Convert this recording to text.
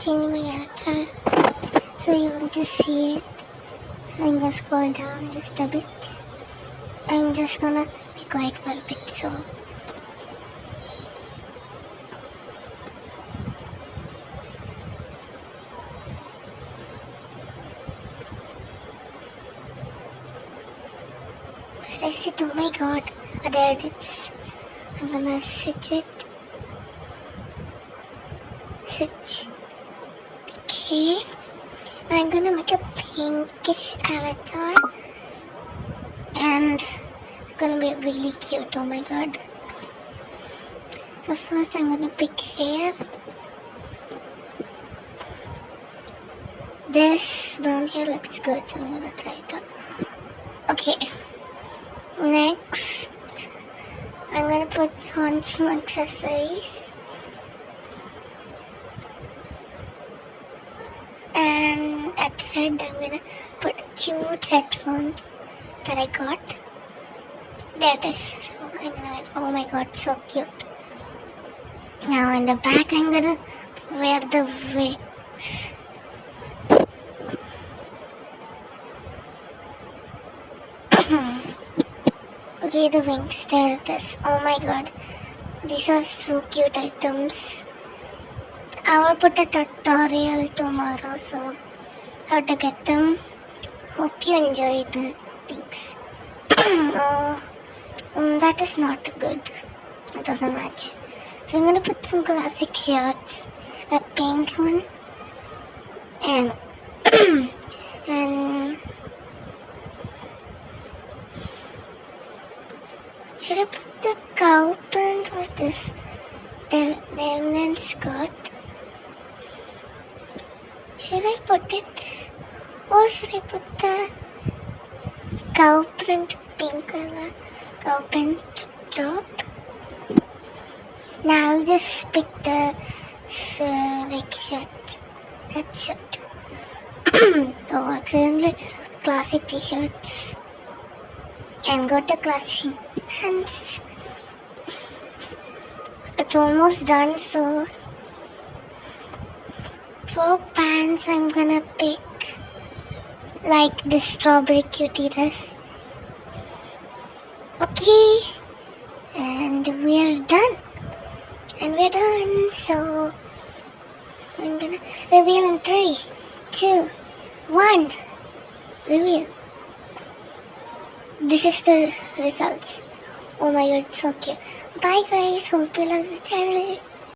change my avatar so you want to see it. I'm gonna scroll down just a bit. I'm just gonna be quiet for a bit, so but I said, oh my god, there it is. I'm gonna switch it. Switch. Okay. Now I'm gonna make a pinkish avatar. And it's gonna be really cute, oh my god. So first I'm gonna pick hair. This brown hair looks good, so I'm gonna try it on. Okay. Next, I'm gonna put on some accessories. And at head, I'm gonna put cute headphones that I got. There it is. So I'm gonna wear, oh my god, so cute. Now in the back, I'm gonna wear the wings. Okay, the wings, there it is. Oh my god, these are so cute items. I will put a tutorial tomorrow, so how to get them. Hope you enjoy the things. That is not good. It doesn't match. So I'm gonna put some classic shirts, a pink one, and and should I put the cow print or this denim skirt? Should I put it, or should I put the cow print pink color cow print top? Now I'll just pick the like shirt. That shirt. Oh, accidentally classic t-shirts. And go to classic pants. It's almost done, so for pants I'm gonna pick like this strawberry cutie dress. Okay, and we're done. So I'm gonna reveal in 3, 2, 1. Reveal. This is the results. Oh my god, so cute. Bye guys, hope you love this channel.